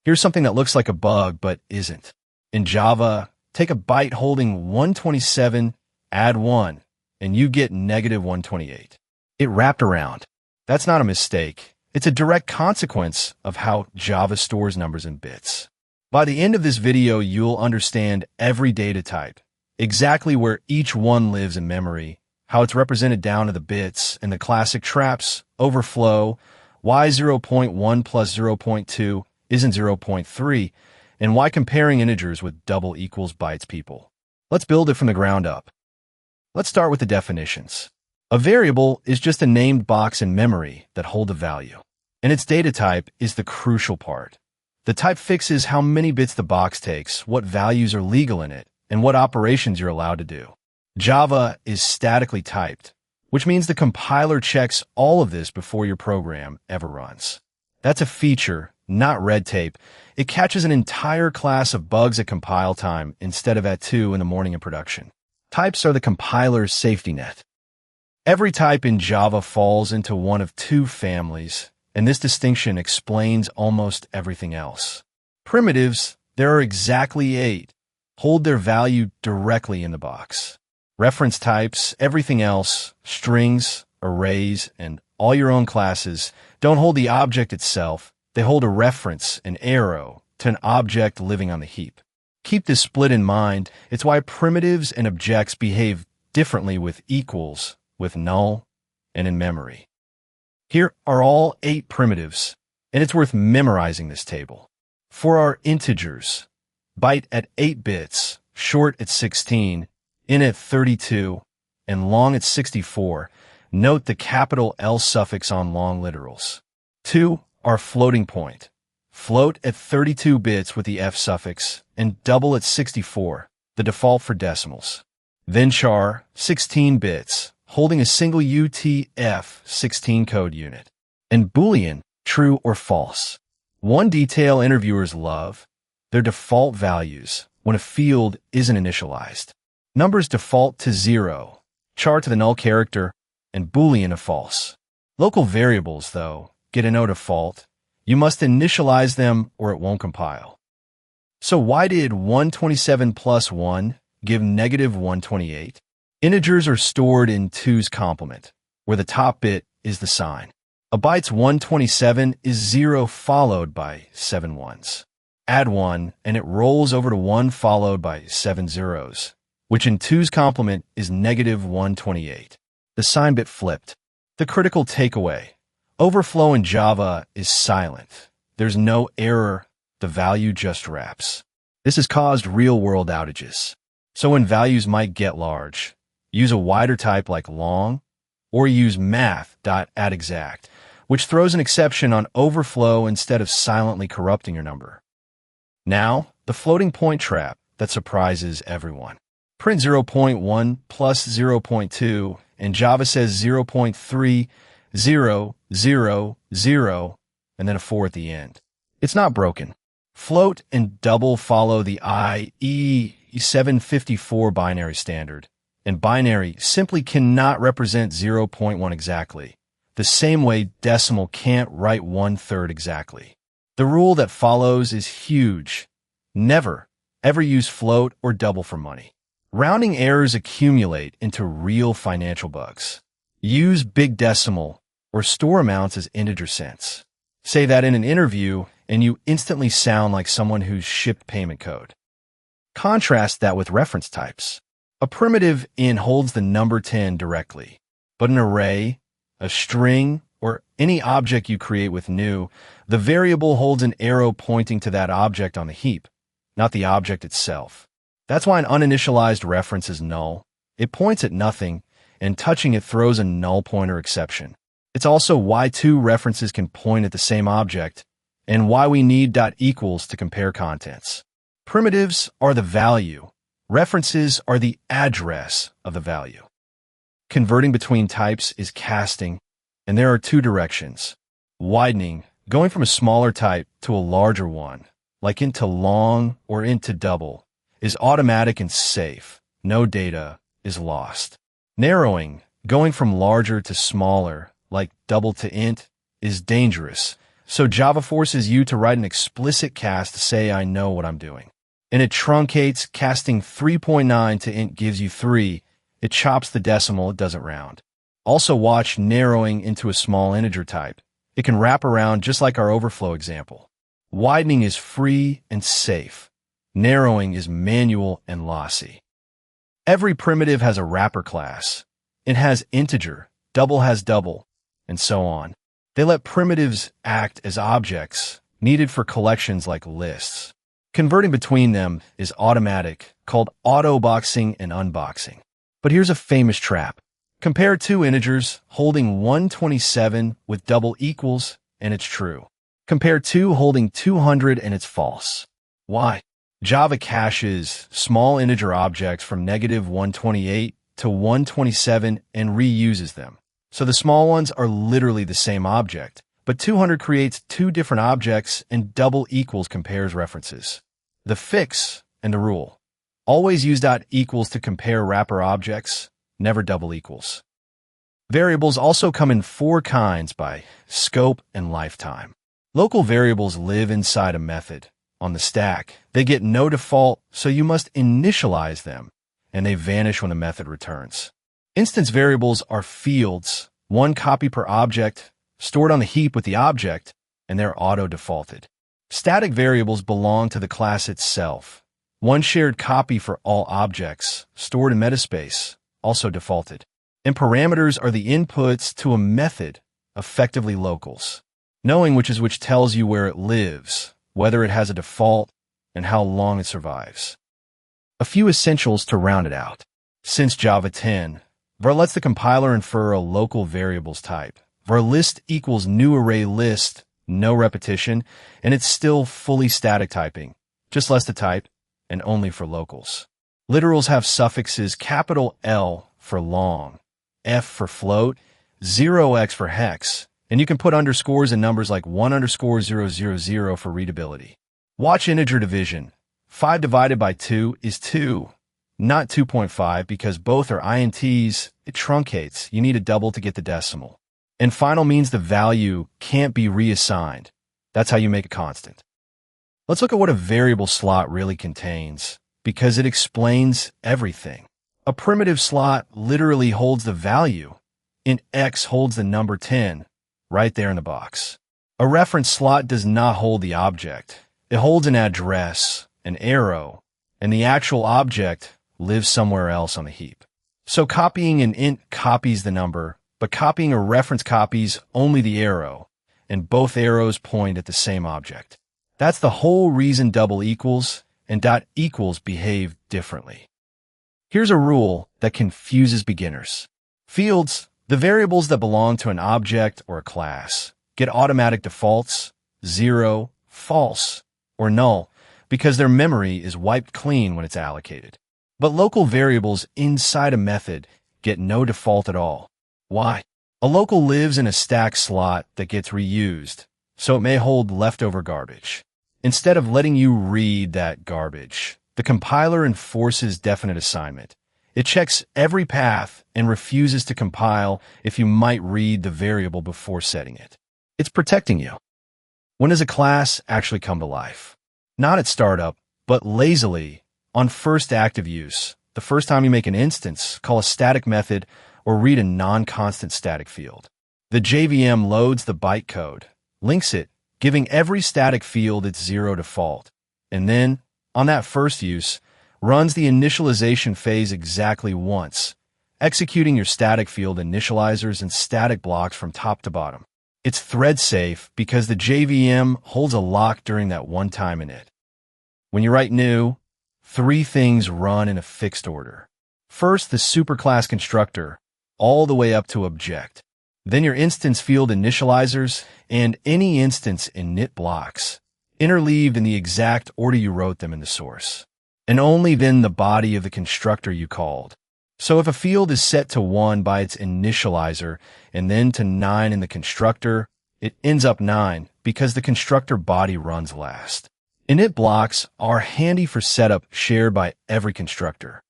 Here's something that looks like a bug but isn't. In Java, take a byte holding 127, add 1, and you get negative 128. It wrapped around. That's not a mistake. It's a direct consequence of how Java stores numbers in bits. By the end of this video, you'll understand every data type, exactly where each one lives in memory, how it's represented down to the bits, and the classic traps, overflow, why 0.1 plus 0.2 isn't 0.3, and why comparing integers with double equals bytes people. Let's build it from the ground up. Let's start with the definitions. A variable is just a named box in memory that holds a value, and its data type is the crucial part. The type fixes how many bits the box takes, what values are legal in it, and what operations you're allowed to do. Java is statically typed, which means the compiler checks all of this before your program ever runs. That's a feature, not red tape. It catches an entire class of bugs at compile time instead of at 2 in the morning in production. Types are the compiler's safety net. Every type in Java falls into one of two families, and this distinction explains almost everything else. Primitives, there are exactly 8, hold their value directly in the box. Reference types, everything else, strings, arrays, and all your own classes, don't hold the object itself. They hold a reference, an arrow, to an object living on the heap. Keep this split in mind. It's why primitives and objects behave differently with equals, with null, and in memory. Here are all 8 primitives, and it's worth memorizing this table. For our integers, byte at 8 bits, short at 16, int at 32, and long at 64, note the capital L suffix on long literals. 2, our floating point, float at 32 bits with the F suffix, and double at 64, the default for decimals. Then char, 16 bits, holding a single UTF-16 code unit. And Boolean, true or false. One detail interviewers love, their default values when a field isn't initialized. Numbers default to 0, char to the null character, and Boolean a false. Local variables, though, get a no default. You must initialize them or it won't compile. So why did 127 plus 1 give negative 128? Integers are stored in 2's complement, where the top bit is the sign. A byte's 127 is 0 followed by 7 ones. Add 1, and it rolls over to 1 followed by 7 zeros, which in 2's complement is negative 128. The sign bit flipped. The critical takeaway. Overflow in Java is silent. There's no error. The value just wraps. This has caused real-world outages. So when values might get large, use a wider type like long, or use math.addExact, which throws an exception on overflow instead of silently corrupting your number. Now, the floating point trap that surprises everyone. Print 0.1 plus 0.2, and Java says 0.3, 0, 0, 0, and then a 4 at the end. It's not broken. Float and double follow the IE 754 binary standard, and binary simply cannot represent 0.1 exactly, the same way decimal can't write 1/3 exactly. The rule that follows is huge. Never, ever use float or double for money. Rounding errors accumulate into real financial bugs. Use big decimal or store amounts as integer cents. Say that in an interview, and you instantly sound like someone who's shipped payment code. Contrast that with reference types. A primitive int holds the number 10 directly, but an array, a string, or any object you create with new, the variable holds an arrow pointing to that object on the heap, not the object itself. That's why an uninitialized reference is null. It points at nothing, and touching it throws a null pointer exception. It's also why 2 references can point at the same object, and why we need .equals to compare contents. Primitives are the value. References are the address of the value. Converting between types is casting, and there are 2 directions. Widening, going from a smaller type to a larger one, like into long or into double, is automatic and safe. No data is lost. Narrowing, going from larger to smaller, like double to int, is dangerous. So Java forces you to write an explicit cast to say I know what I'm doing. And it truncates. Casting 3.9 to int gives you 3. It chops the decimal, it doesn't round. Also watch narrowing into a small integer type. It can wrap around just like our overflow example. Widening is free and safe. Narrowing is manual and lossy. Every primitive has a wrapper class. It has integer, double has double, and so on. They let primitives act as objects needed for collections like lists. Converting between them is automatic, called auto-boxing and unboxing. But here's a famous trap. Compare two integers holding 127 with double equals, and it's true. Compare two holding 200 and it's false. Why? Java caches small integer objects from -128 to 127 and reuses them. So the small ones are literally the same object, but 200 creates two different objects and double equals compares references. The fix and the rule. Always use .equals to compare wrapper objects, never double equals. Variables also come in 4 kinds by scope and lifetime. Local variables live inside a method. On the stack, they get no default, so you must initialize them, and they vanish when the method returns. Instance variables are fields, 1 copy per object, stored on the heap with the object, and they're auto-defaulted. Static variables belong to the class itself. 1 shared copy for all objects, stored in metaspace, also defaulted. And parameters are the inputs to a method, effectively locals. Knowing which is which tells you where it lives, whether it has a default, and how long it survives. A few essentials to round it out. Since Java 10, var lets the compiler infer a local variables type. Var list equals new array list, no repetition, and it's still fully static typing, just less to type, and only for locals. Literals have suffixes capital L for long, F for float, 0x for hex, and you can put underscores in numbers like 1_000 for readability. Watch integer division. 5 divided by 2 is 2, not 2.5 because both are ints. It truncates. You need a double to get the decimal. And final means the value can't be reassigned. That's how you make a constant. Let's look at what a variable slot really contains, because it explains everything. A primitive slot literally holds the value. Int x holds the number 10, right there in the box. A reference slot does not hold the object. It holds an address, an arrow, and the actual object lives somewhere else on the heap. So copying an int copies the number, but copying a reference copies only the arrow, and both arrows point at the same object. That's the whole reason double equals and .equals behave differently. Here's a rule that confuses beginners. Fields, the variables that belong to an object or a class, get automatic defaults, 0, false, or null, because their memory is wiped clean when it's allocated. But local variables inside a method get no default at all. Why? A local lives in a stack slot that gets reused, so it may hold leftover garbage. Instead of letting you read that garbage, the compiler enforces definite assignment. It checks every path and refuses to compile if you might read the variable before setting it. It's protecting you. When does a class actually come to life? Not at startup, but lazily, on first active use. The first time you make an instance, call a static method, or read a non-constant static field. The JVM loads the bytecode, links it, giving every static field its 0 default, and then, on that first use, runs the initialization phase exactly once, executing your static field initializers and static blocks from top to bottom. It's thread safe because the JVM holds a lock during that one time init. When you write new, 3 things run in a fixed order. First, the superclass constructor, all the way up to object. Then your instance field initializers and any instance init blocks, interleaved in the exact order you wrote them in the source. And only then the body of the constructor you called. So if a field is set to 1 by its initializer and then to 9 in the constructor, it ends up 9 because the constructor body runs last. Init blocks are handy for setup shared by every constructor.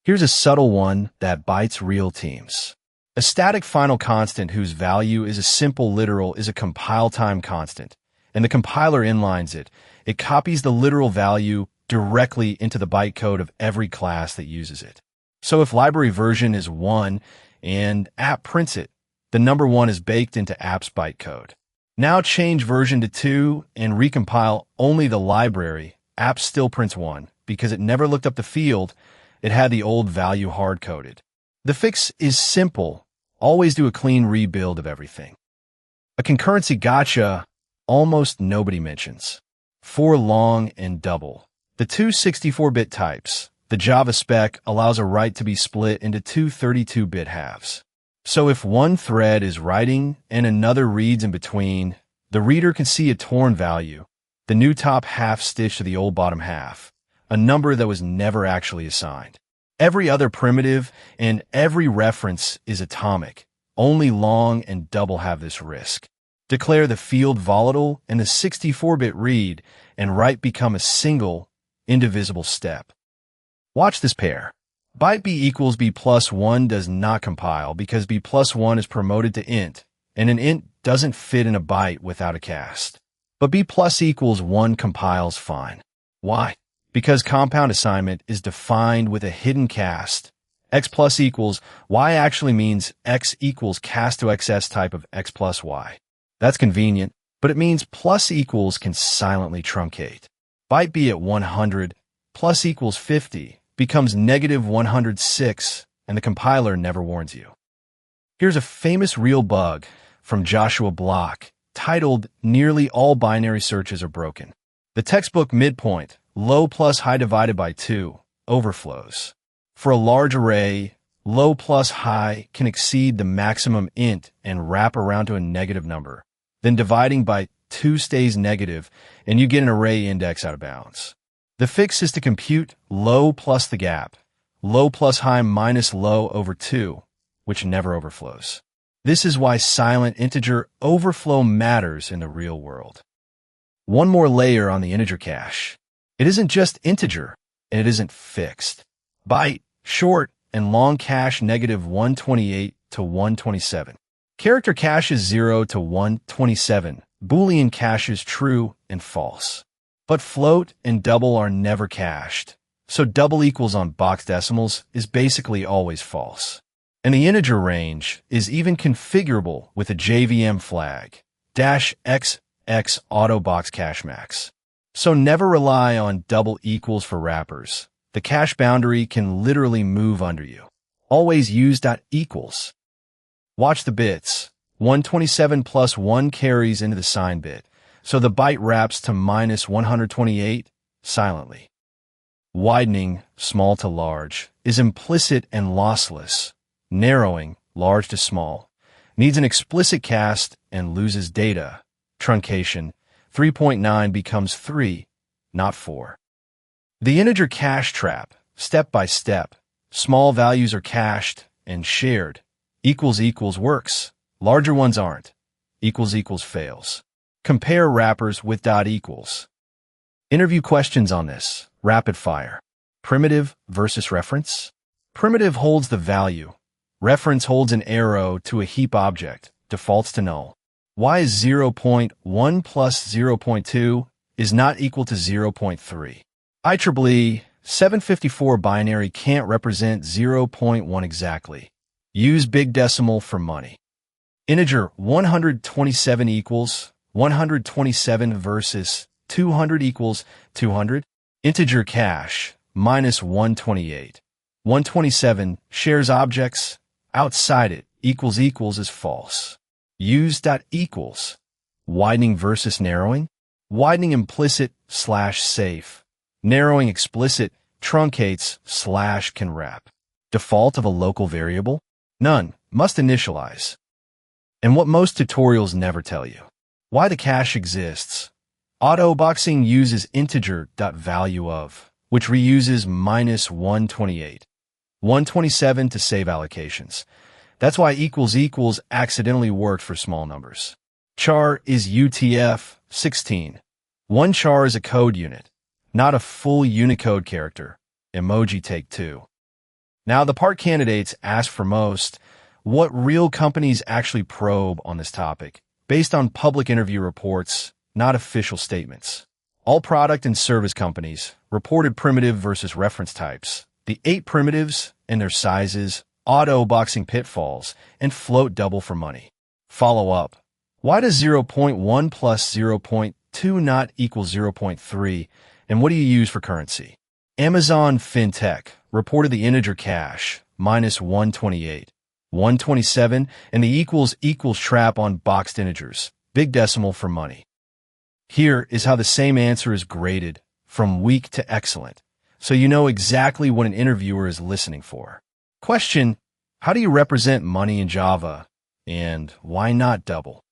Here's a subtle one that bites real teams. A static final constant whose value is a simple literal is a compile time constant, and the compiler inlines it. It copies the literal value directly into the bytecode of every class that uses it. So if library version is 1 and app prints it, the number 1 is baked into app's bytecode. Now change version to 2 and recompile only the library. App still prints 1 because it never looked up the field. It had the old value hard-coded. The fix is simple. Always do a clean rebuild of everything. A concurrency gotcha almost nobody mentions. For long and double. The two 64-bit types. The Java spec allows a write to be split into two 32-bit halves. So if one thread is writing and another reads in between, the reader can see a torn value, the new top half stitched to the old bottom half, a number that was never actually assigned. Every other primitive and every reference is atomic. Only long and double have this risk. Declare the field volatile and the 64-bit read and write become a single, indivisible step. Watch this pair. Byte b equals b plus 1 does not compile because b plus 1 is promoted to int, and an int doesn't fit in a byte without a cast. But b plus equals 1 compiles fine. Why? Because compound assignment is defined with a hidden cast. X plus equals y actually means x equals cast to xs type of x plus y. That's convenient, but it means plus equals can silently truncate. Byte b at 100 plus equals 50 becomes negative 106, and the compiler never warns you. Here's a famous real bug from Joshua Block titled Nearly All Binary Searches Are Broken. The textbook midpoint, low plus high divided by 2, overflows. For a large array, low plus high can exceed the maximum int and wrap around to a negative number. Then dividing by 2 stays negative, and you get an array index out of bounds. The fix is to compute low plus the gap, low plus high minus low over 2, which never overflows. This is why silent integer overflow matters in the real world. One more layer on the integer cache. It isn't just integer, and it isn't fixed. Byte, short, and long cache negative 128 to 127. Character caches 0 to 127. Boolean caches true and false. But float and double are never cached, so double equals on box decimals is basically always false. And the integer range is even configurable with a JVM flag, -XX auto box cache max. So never rely on double equals for wrappers. The cache boundary can literally move under you. Always use .equals. Watch the bits. 127 plus 1 carries into the sign bit, so the byte wraps to minus 128 silently. Widening, small to large, is implicit and lossless. Narrowing, large to small, needs an explicit cast and loses data. Truncation, 3.9 becomes 3, not 4. The integer cache trap, step by step. Small values are cached and shared. Equals equals works. Larger ones aren't. Equals equals fails. Compare wrappers with .equals. Interview questions on this. Rapid fire. Primitive versus reference. Primitive holds the value. Reference holds an arrow to a heap object, defaults to null. Why is 0.1 plus 0.2 is not equal to 0.3? IEEE 754 binary can't represent 0.1 exactly. Use big decimal for money. Integer 127 equals 127 versus 200 equals 200. Integer cache minus 128. 127 shares objects. Outside it, equals equals is false. Use .equals. Widening versus narrowing. Widening implicit / safe. Narrowing explicit truncates / can wrap. Default of a local variable? None. Must initialize. And what most tutorials never tell you. Why the cache exists. Autoboxing uses integer .value of, which reuses minus 128. 127 to save allocations. That's why equals equals accidentally worked for small numbers. Char is UTF-16. One char is a code unit, not a full Unicode character. Emoji take 2. Now the part candidates ask for most. what real companies actually probe on this topic, based on public interview reports, not official statements. All product and service companies reported primitive versus reference types, the 8 primitives and their sizes, auto-boxing pitfalls, and float double for money. Follow up. Why does 0.1 plus 0.2 not equal 0.3, and what do you use for currency? Amazon FinTech reported the integer cache, minus 128, 127, and the equals trap on boxed integers, big decimal for money. Here is how the same answer is graded, from weak to excellent, so you know exactly what an interviewer is listening for. Question: how do you represent money in Java, and why not double?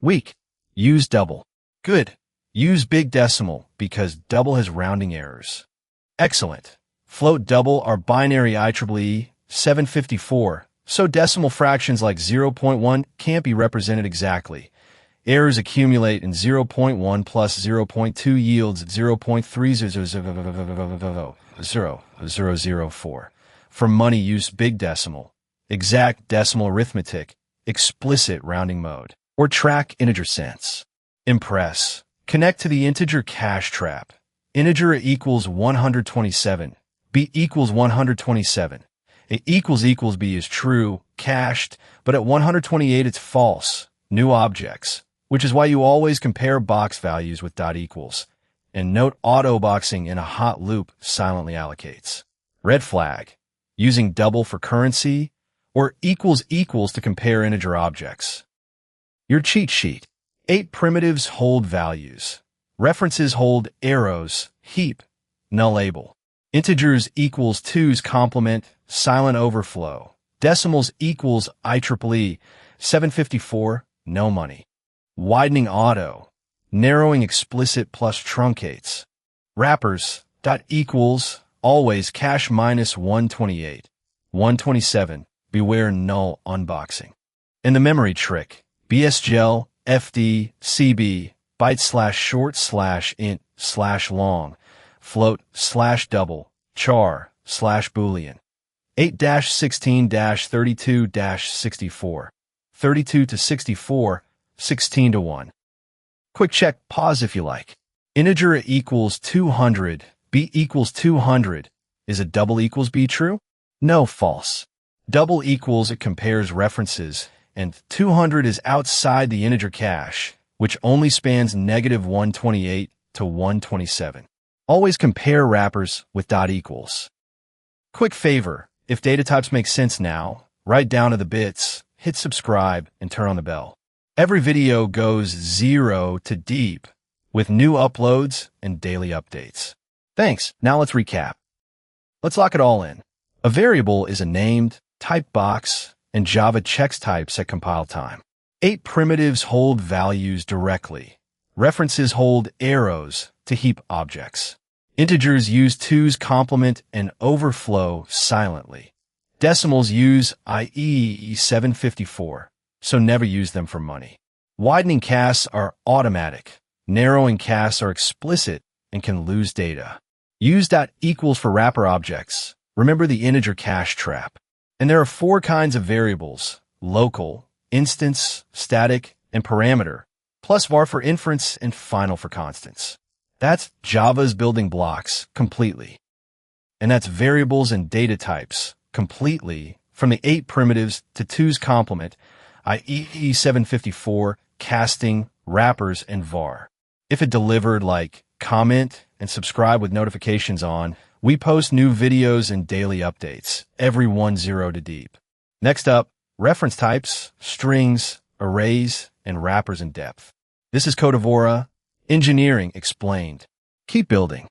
Weak: use double. Good: use big decimal because double has rounding errors. Excellent: float double are binary IEEE 754, so decimal fractions like 0.1 can't be represented exactly. Errors accumulate and 0.1 plus 0.2 yields 0.30004. For money, use big decimal, exact decimal arithmetic, explicit rounding mode, or track integer sense. Impress: connect to the integer cache trap. Integer equals 127. B equals 127. A equals B is true, cached, but at 128 it's false, new objects, which is why you always compare box values with dot equals. And note auto-boxing in a hot loop silently allocates. Red flag: using double for currency, or equals to compare integer objects. Your cheat sheet: 8 primitives hold values. References hold arrows, heap, nullable. Integers equals 2's complement, silent overflow. Decimals equals IEEE 754, no money. Widening auto, narrowing explicit plus truncates. Wrappers, dot equals, always cache minus 128, 127, beware null unboxing. And the memory trick: BSGEL, FD, CB, byte/short/int/long, float/double, char /boolean. 8-16-32-64, 32 to 64, 16 to 1. Quick check, pause if you like. Integer equals 200, B equals 200. Is a double equals B true? No, false. Double equals, it compares references, and 200 is outside the integer cache, which only spans negative 128 to 127. Always compare wrappers with dot equals. Quick favor: if data types make sense now, write down to the bits, hit subscribe, and turn on the bell. Every video goes 0 to deep, with new uploads and daily updates. Thanks. Now let's recap. Let's lock it all in. A variable is a named, typed box, and Java checks types at compile time. 8 primitives hold values directly. References hold arrows to heap objects. Integers use 2's complement and overflow silently. Decimals use IEEE 754, so never use them for money. Widening casts are automatic. Narrowing casts are explicit and can lose data. Use dot equals for wrapper objects. Remember the integer cache trap. And there are 4 kinds of variables: local, instance, static, and parameter, plus var for inference and final for constants. That's Java's building blocks completely. And that's variables and data types completely, from the 8 primitives to 2's complement, IEEE 754, casting, wrappers, and var. If it delivered, like, comment, and subscribe with notifications on. We post new videos and daily updates, every 10 to deep. Next up, reference types, strings, arrays, and wrappers in depth. This is Codivora, engineering explained. Keep building.